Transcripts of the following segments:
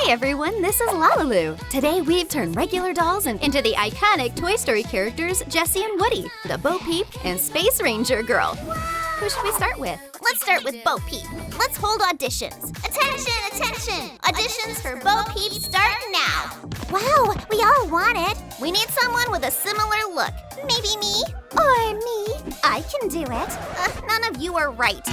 Hi everyone, this is LaLiLu. Today we've turned regular dolls into the iconic Toy Story characters Jessie and Woody, the Bo Peep and Space Ranger Girl. Who should we start with? Let's start with Bo Peep. Let's hold auditions. Attention, attention! Auditions for Bo Peep start now. Wow, we all want it. We need someone with a similar look. Maybe me? Or me? I can do it. None of you are right.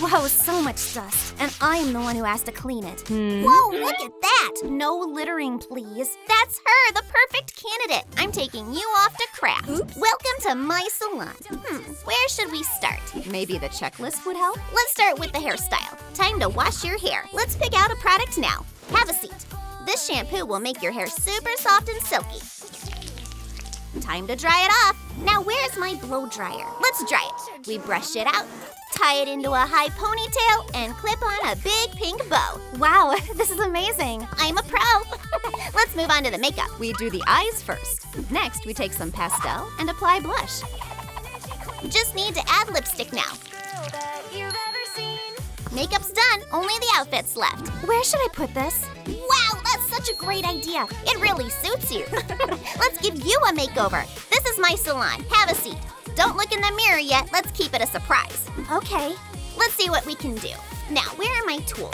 Whoa, so much dust, and I'm the one who has to clean it. Whoa, look at that! No littering, please. That's her, the perfect candidate. I'm taking you off to craft. Oops. Welcome to my salon. Where should we start? Maybe the checklist would help? Let's start with the hairstyle. Time to wash your hair. Let's pick out a product now. Have a seat. This shampoo will make your hair super soft and silky. Time to dry it off. Now where's my blow dryer? Let's dry it. We brush it out, tie it into a high ponytail, and clip on a big pink bow. Wow, this is amazing. I'm a pro. Let's move on to the makeup. We do the eyes first. Next, we take some pastel and apply blush. Just need to add lipstick now. Makeup's done, only the outfit's left. Where should I put this? Wow, that's such a great idea. It really suits you. Let's give you a makeover. This is my salon. Have a seat. Don't look in the mirror yet. Let's keep it a surprise. Okay. Let's see what we can do. Now, where are my tools?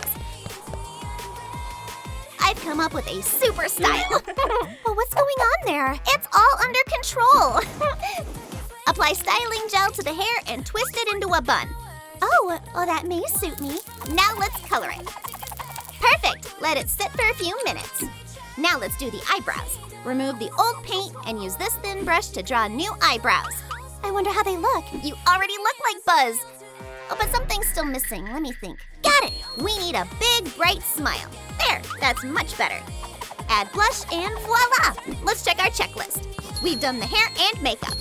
I've come up with a super style. Well, what's going on there? It's all under control. Apply styling gel to the hair and twist it into a bun. Oh, that may suit me. Now let's color it. Perfect. Let it sit for a few minutes. Now let's do the eyebrows. Remove the old paint and use this thin brush to draw new eyebrows. I wonder how they look. You already look like Buzz. Oh, but something's still missing. Let me think. Got it! We need a big, bright smile. There, that's much better. Add blush and voila! Let's check our checklist. We've done the hair and makeup.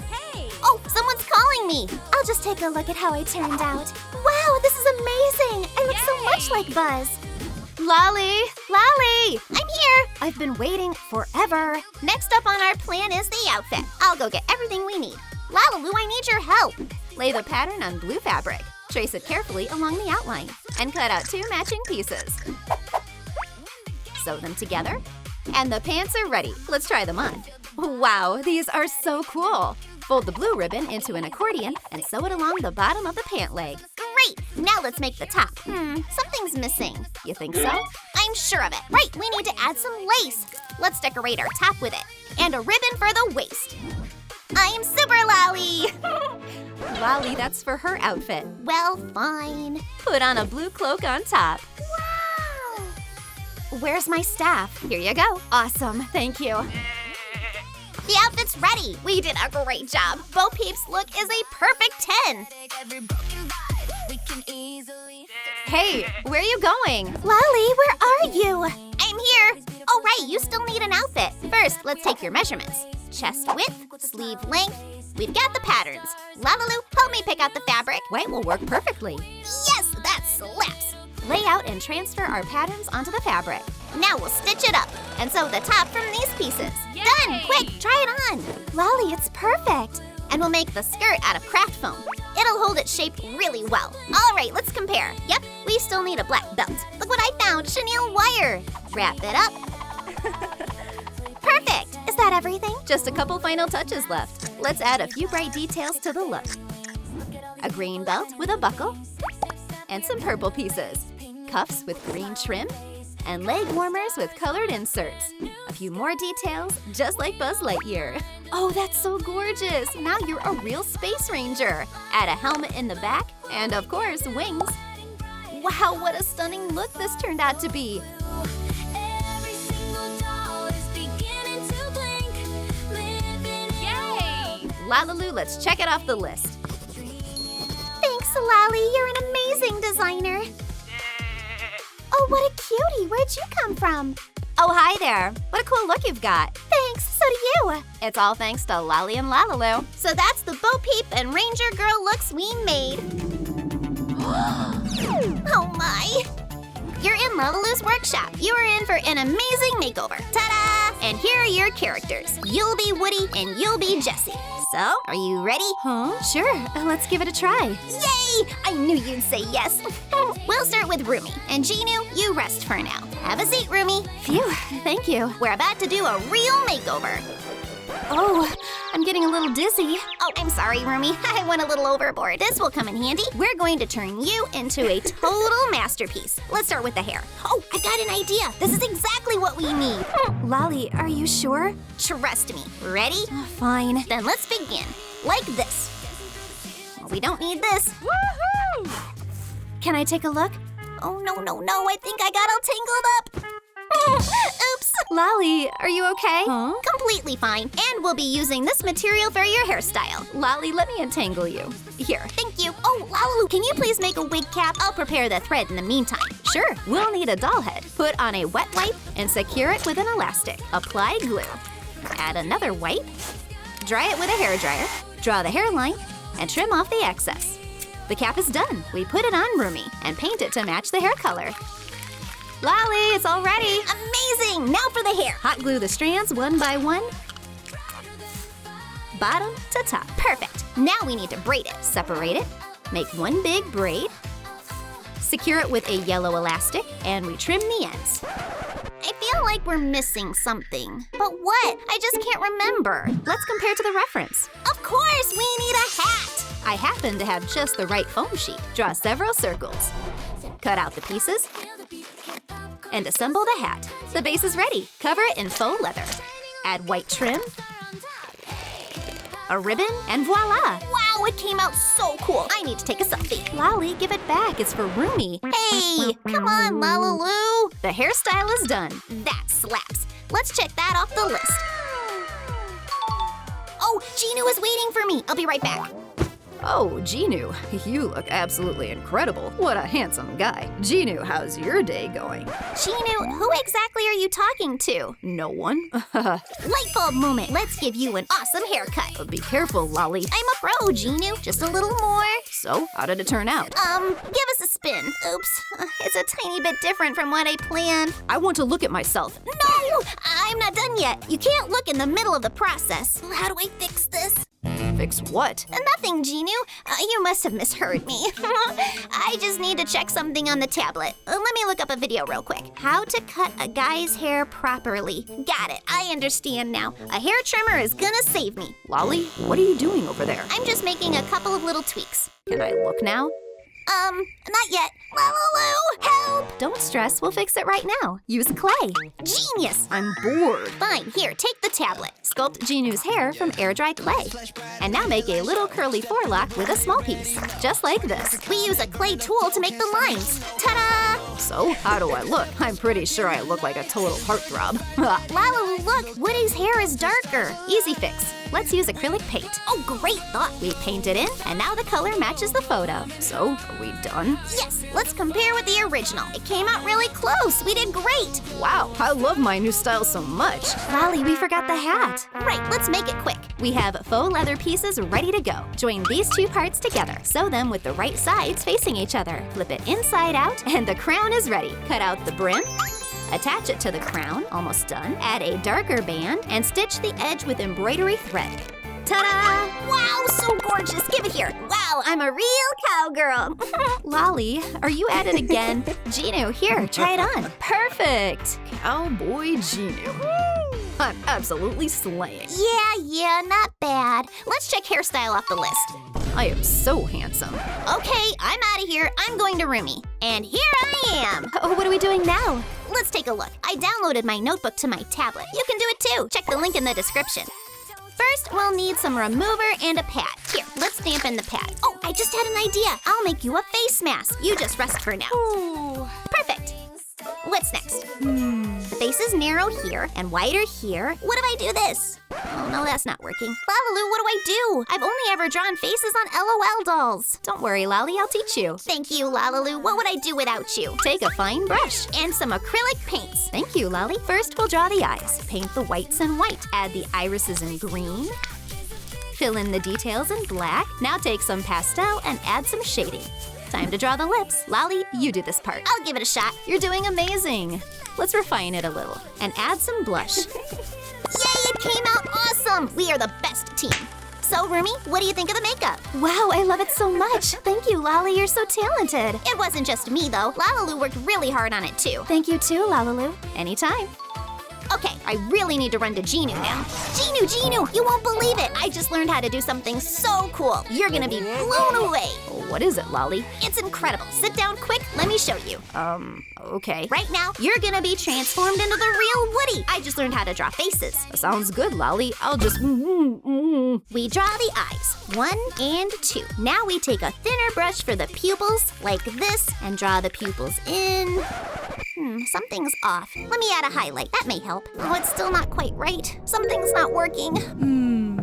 Hey! Oh, someone's calling me. I'll just take a look at how I turned out. Wow, this is amazing! I look so much like Buzz. Lali! Lali! I'm here. I've been waiting forever. Next up on our plan is the outfit. I'll go get everything we need. LaLiLu, I need your help. Lay the pattern on blue fabric. Trace it carefully along the outline and cut out 2 matching pieces. Sew them together, and the pants are ready. Let's try them on. Wow, these are so cool. Fold the blue ribbon into an accordion and sew it along the bottom of the pant leg. Great! Now let's make the top. Something's missing. You think so? I'm sure of it. Right, we need to add some lace. Let's decorate our top with it. And a ribbon for the waist. I'm super Lali! Lali, that's for her outfit. Well, fine. Put on a blue cloak on top. Wow! Where's my staff? Here you go. Awesome, thank you. The outfit's ready. We did a great job. Bo Peep's look is a perfect 10. Hey, where are you going? Lali, where are you? I'm here. Oh, right, you still need an outfit. First, let's take your measurements. Chest width, sleeve length. We've got the patterns. LaLiLu, help me pick out the fabric. White will work perfectly. Yes, that slaps. Lay out and transfer our patterns onto the fabric. Now we'll stitch it up and sew the top from these pieces. Yay! Done! Quick, try it on. Lali, it's perfect. And we'll make the skirt out of craft foam. It'll hold its shape really well. All right, let's compare. Yep, we still need a black belt. Look what I found, chenille wire. Wrap it up. Perfect. Is that everything? Just a couple final touches left. Let's add a few bright details to the look. A green belt with a buckle and some purple pieces. Cuffs with green trim and leg warmers with colored inserts. A few more details, just like Buzz Lightyear. Oh, that's so gorgeous! Now you're a real Space Ranger. Add a helmet in the back, and of course, wings. Wow, what a stunning look this turned out to be! Yay! LaLiLu, let's check it off the list. Thanks, Lali. You're an amazing designer. Oh, what a cutie. Where'd you come from? Oh, hi there. What a cool look you've got. Thanks, so do you. It's all thanks to Lali and LaLiLu. So that's the Bo Peep and Ranger Girl looks we made. Oh my. You're in LaLiLu's workshop. You are in for an amazing makeover. Ta-da! And here are your characters. You'll be Woody and you'll be Jessie. So, are you ready? Huh? Sure, let's give it a try. Yay! I knew you'd say yes. We'll start with Rumi. And Ginu, you rest for now. Have a seat, Rumi. Phew, thank you. We're about to do a real makeover. Oh, I'm getting a little dizzy. Oh, I'm sorry, Rumi. I went a little overboard. This will come in handy. We're going to turn you into a total masterpiece. Let's start with the hair. Oh, I got an idea. This is exactly what we need. Lali, are you sure? Trust me. Ready? Fine. Then let's begin. Like this. We don't need this. Woohoo! Can I take a look? Oh, no. I think I got all tangled up. Oops. Lali, are you okay? Huh? Completely fine. And we'll be using this material for your hairstyle. Lali, let me untangle you. Here. Thank you. Oh, LaLiLu, can you please make a wig cap? I'll prepare the thread in the meantime. Sure, we'll need a doll head. Put on a wet wipe and secure it with an elastic. Apply glue. Add another wipe. Dry it with a hairdryer. Draw the hairline and trim off the excess. The cap is done. We put it on Rumi and paint it to match the hair color. Lali, it's all ready. Amazing! Now for the hair. Hot glue the strands one by one. Bottom to top. Perfect. Now we need to braid it. Separate it. Make one big braid. Secure it with a yellow elastic and we trim the ends. I feel like we're missing something. But what? I just can't remember. Let's compare to the reference. Of course, we need a hat. I happen to have just the right foam sheet. Draw several circles. Cut out the pieces and assemble the hat. The base is ready. Cover it in faux leather. Add white trim, a ribbon, and voila! Wow, it came out so cool. I need to take a selfie. Lali, give it back. It's for Rumi. Hey, come on, LaLiLu. The hairstyle is done. That slaps. Let's check that off the list. Oh, Ginu is waiting for me. I'll be right back. Oh, Ginu, you look absolutely incredible. What a handsome guy. Ginu, how's your day going? Ginu, who exactly are you talking to? No one. Light bulb moment. Let's give you an awesome haircut. Be careful, Lali. I'm a pro, Ginu. Just a little more. So, how did it turn out? Give us a spin. Oops. It's a tiny bit different from what I planned. I want to look at myself. No! I'm not done yet. You can't look in the middle of the process. How do I fix this? Fix what? Nothing, Ginu. You must have misheard me. I just need to check something on the tablet. Let me look up a video real quick. How to cut a guy's hair properly. Got it. I understand now. A hair trimmer is gonna save me. Lali, what are you doing over there? I'm just making a couple of little tweaks. Can I look now? Not yet. LaLiLu, help! Don't stress, we'll fix it right now. Use clay. Genius! I'm bored. Fine, here, take the tablet. Sculpt Ginu's hair from air-dry clay. And now make a little curly forelock with a small piece, just like this. We use a clay tool to make the lines. Ta-da! So, how do I look? I'm pretty sure I look like a total heartthrob. LaLiLu, look! Woody's hair is darker. Easy fix. Let's use acrylic paint. Oh, great thought. We paint it in, and now the color matches the photo. So, are we done? Yes, let's compare with the original. It came out really close. We did great. Wow, I love my new style so much. Lali, we forgot the hat. Right, let's make it quick. We have faux leather pieces ready to go. Join these two parts together. Sew them with the right sides facing each other. Flip it inside out, and the crown is ready. Cut out the brim. Attach it to the crown, almost done. Add a darker band and stitch the edge with embroidery thread. Ta-da! Wow, so gorgeous. Give it here. Wow, I'm a real cowgirl. Lali, are you at it again? Ginu, here, try it on. Perfect! Cowboy Ginu. I'm absolutely slaying. Yeah, not bad. Let's check hairstyle off the list. I am so handsome. Okay, I'm out of here. I'm going to Rumi. And here I am. Oh, what are we doing now? Let's take a look. I downloaded my notebook to my tablet. You can do it too. Check the link in the description. First, we'll need some remover and a pad. Here, let's stamp in the pad. Oh, I just had an idea. I'll make you a face mask. You just rest for now. Ooh. Perfect. What's next? The face is narrow here and wider here. What if I do this? Oh, no, that's not working. LaLiLu, what do I do? I've only ever drawn faces on LOL dolls. Don't worry, Lali, I'll teach you. Thank you, LaLiLu. What would I do without you? Take a fine brush. And some acrylic paints. Thank you, Lali. First, we'll draw the eyes. Paint the whites in white. Add the irises in green. Fill in the details in black. Now take some pastel and add some shading. Time to draw the lips. Lali, you do this part. I'll give it a shot. You're doing amazing. Let's refine it a little and add some blush. It came out awesome! We are the best team. So, Rumi, what do you think of the makeup? Wow, I love it so much. Thank you, Lali. You're so talented. It wasn't just me, though. LaLiLu worked really hard on it, too. Thank you too, LaLiLu. Anytime. Okay, I really need to run to Genu now. Genu, you won't believe it. I just learned how to do something so cool. You're gonna be blown away. What is it, Lali? It's incredible. Sit down quick, let me show you. Okay. Right now, you're gonna be transformed into the real Woody. I just learned how to draw faces. Sounds good, Lali. I'll just... We draw the eyes, 1 and 2. Now we take a thinner brush for the pupils, like this, and draw the pupils in. Something's off. Let me add a highlight. That may help. Oh, it's still not quite right. Something's not working.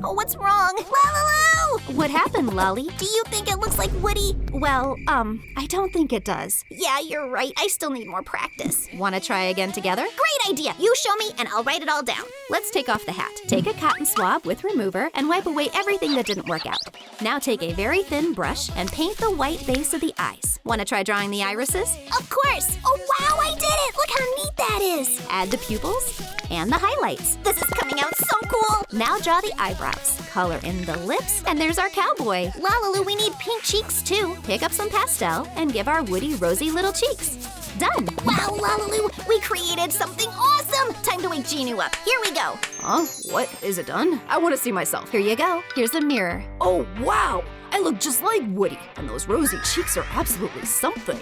Oh, what's wrong? LaLiLu! What happened, Lali? Do you think it looks like Woody? Well, I don't think it does. Yeah, you're right. I still need more practice. Want to try again together? Great idea. You show me and I'll write it all down. Let's take off the hat. Take a cotton swab with remover and wipe away everything that didn't work out. Now take a very thin brush and paint the white base of the eyes. Want to try drawing the irises? Of course. Oh, wow, I did it. Look how neat that is. Add the pupils and the highlights. This is coming out so cool. Now draw the eyebrows. Color in the lips, and there's our cowboy. LaLiLu, we need pink cheeks too. Pick up some pastel and give our Woody rosy little cheeks. Done. Wow, LaLiLu, we created something awesome. Time to wake Genu up. Here we go. Huh? What? Is it done? I want to see myself. Here you go. Here's a mirror. Oh, wow! I look just like Woody, and those rosy cheeks are absolutely something.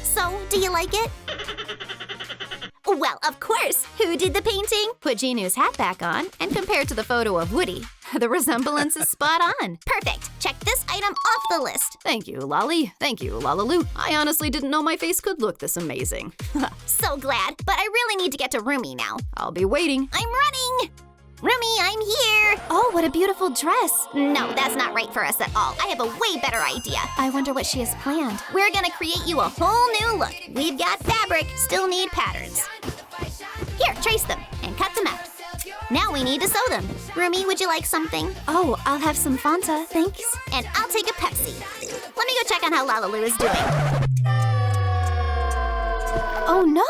So, do you like it? Well, of course. Who did the painting? Put Genu's hat back on and compare it to the photo of Woody. The resemblance is spot on. Perfect. Check this item off the list. Thank you, Lali. Thank you, LaLiLu. I honestly didn't know my face could look this amazing. So glad, but I really need to get to Rumi now. I'll be waiting. I'm running. Rumi, I'm here. Oh, what a beautiful dress. No, that's not right for us at all. I have a way better idea. I wonder what she has planned. We're gonna create you a whole new look. We've got fabric, still need patterns. Here, trace them and cut them out. Now we need to sew them. Rumi, would you like something? Oh, I'll have some Fanta, thanks. And I'll take a Pepsi. Let me go check on how LaLiLu is doing. Oh no!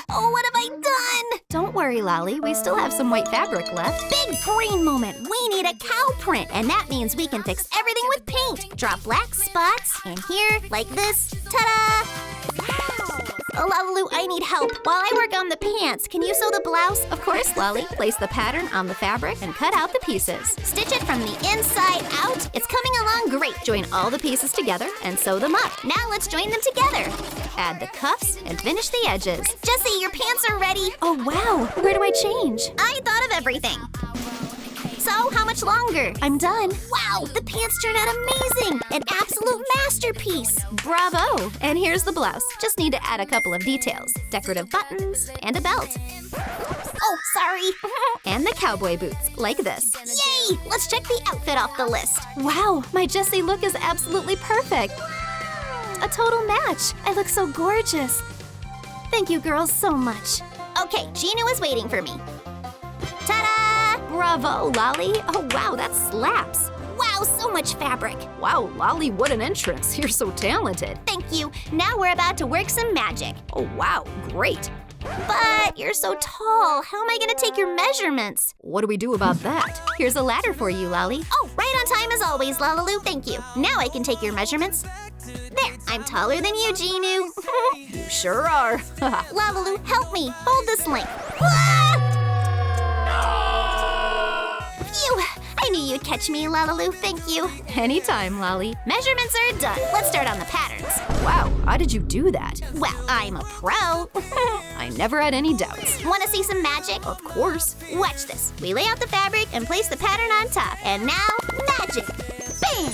Oh, what have I done? Don't worry, Lali. We still have some white fabric left. Big brain moment. We need a cow print, and that means we can fix everything with paint. Draw black spots, and here, like this. Ta-da! Oh, LaLiLu, I need help. While I work on the pants, can you sew the blouse? Of course, Lali. Place the pattern on the fabric and cut out the pieces. Stitch it from the inside out. It's coming along great. Join all the pieces together and sew them up. Now let's join them together. Add the cuffs and finish the edges. Jessie, your pants are ready. Oh, wow. Where do I change? I thought of everything. So, how much longer? I'm done. Wow, the pants turned out amazing. An absolute masterpiece. Bravo! And here's the blouse. Just need to add a couple of details. Decorative buttons and a belt. Oh, sorry. And the cowboy boots, like this. Yay! Let's check the outfit off the list. Wow, my Jessie look is absolutely perfect. A total match. I look so gorgeous. Thank you girls so much. Okay, Genu is waiting for me. Ta-da! Bravo, Lali. Oh, wow, that slaps. Wow, so much fabric. Wow, Lali, what an entrance. You're so talented. Thank you. Now we're about to work some magic. Oh, wow, great. But you're so tall. How am I gonna take your measurements? What do we do about that? Here's a ladder for you, Lali. Oh, right on time as always, LaLiLu. Thank you. Now I can take your measurements. There, I'm taller than you, Genu. You sure are. LaLiLu, help me. Hold this link. Phew! I knew you'd catch me, LaLiLu. Thank you. Anytime, Lali. Measurements are done. Let's start on the patterns. Wow, how did you do that? Well, I'm a pro. I never had any doubts. Want to see some magic? Of course. Watch this. We lay out the fabric and place the pattern on top. And now, magic. Bam!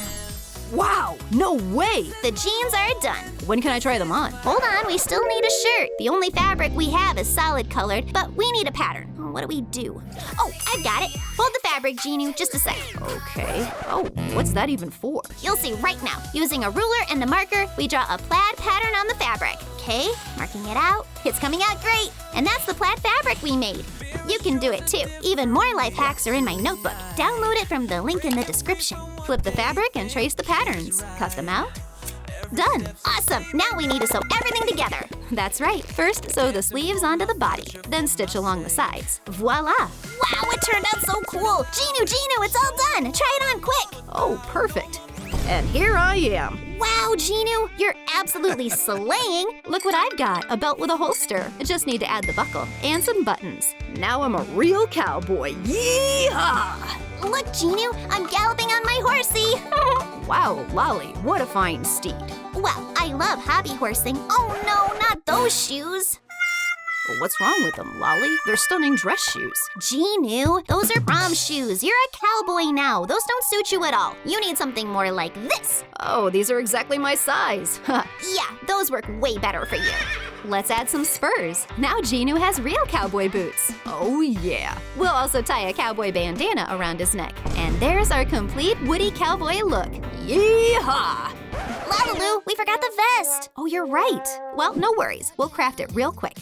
Wow, no way. The jeans are done. When can I try them on? Hold on, we still need a shirt. The only fabric we have is solid colored, but we need a pattern. What do we do? Oh, I've got it. Hold the fabric, Genu, just a sec. Okay. Oh, what's that even for? You'll see right now. Using a ruler and a marker, we draw a plaid pattern on the fabric. Okay, marking it out. It's coming out great. And that's the plaid fabric we made. You can do it too. Even more life hacks are in my notebook. Download it from the link in the description. Flip the fabric and trace the patterns. Cut them out. Done. Awesome! Now we need to sew everything together. That's right. First, sew the sleeves onto the body, then stitch along the sides. Voila! Wow, it turned out so cool! Ginu, it's all done! Try it on quick! Oh, perfect. And here I am. Wow, Ginu, you're absolutely slaying! Look what I've got, a belt with a holster. I just need to add the buckle and some buttons. Now I'm a real cowboy. Yee-haw! Look, Ginu, I'm galloping on my horsey! Wow, Lali, what a fine steed. Well, I love hobby horsing. Oh no, not those shoes! What's wrong with them, Lali? They're stunning dress shoes. Ginu, those are prom shoes. You're a cowboy now. Those don't suit you at all. You need something more like this. Oh, these are exactly my size. Yeah, those work way better for you. Let's add some spurs. Now Ginu has real cowboy boots. Oh, yeah. We'll also tie a cowboy bandana around his neck. And there's our complete Woody cowboy look. Yee-haw! LaLiLu, we forgot the vest. Oh, you're right. Well, no worries. We'll craft it real quick.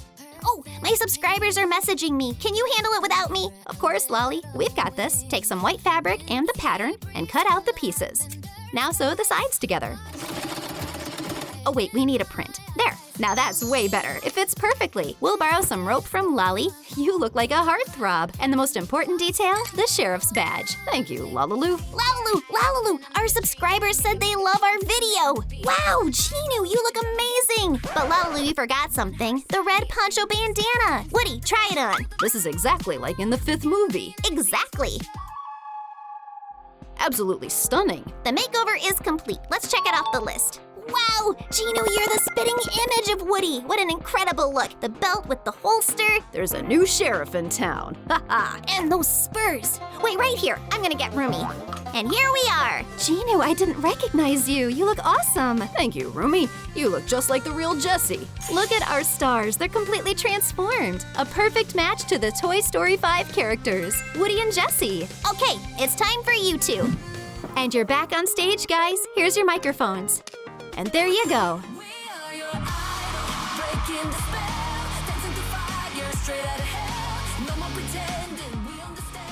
Oh, my subscribers are messaging me. Can you handle it without me? Of course, Lali. We've got this. Take some white fabric and the pattern and cut out the pieces. Now sew the sides together. Oh wait, we need a print. There. Now that's way better. It fits perfectly. We'll borrow some rope from Lali. You look like a heartthrob. And the most important detail, the sheriff's badge. Thank you, LaLiLu. LaLiLu, our subscribers said they love our video. Wow, Ginu, you look amazing. But LaLiLu, you forgot something. The red poncho bandana. Woody, try it on. This is exactly like in the 5th movie. Exactly. Absolutely stunning. The makeover is complete. Let's check it off the list. Wow, Ginu, you're the spitting image of Woody. What an incredible look. The belt with the holster. There's a new sheriff in town. Ha-ha. And those spurs. Wait, right here. I'm gonna get roomy. And here we are. Ginu, I didn't recognize you. You look awesome. Thank you, Rumi. You look just like the real Jessie. Look at our stars. They're completely transformed. A perfect match to the Toy Story 5 characters, Woody and Jessie. Okay, it's time for you two. And you're back on stage, guys. Here's your microphones. And there you go.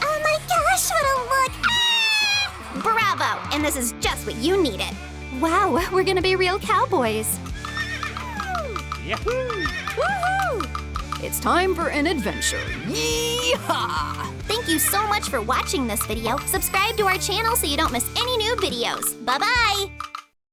Oh my gosh, what a look! Ah! Bravo! And this is just what you needed. Wow, we're gonna be real cowboys. Yahoo! Woohoo! It's time for an adventure. Yee-haw! Thank you so much for watching this video. Subscribe to our channel so you don't miss any new videos. Bye-bye!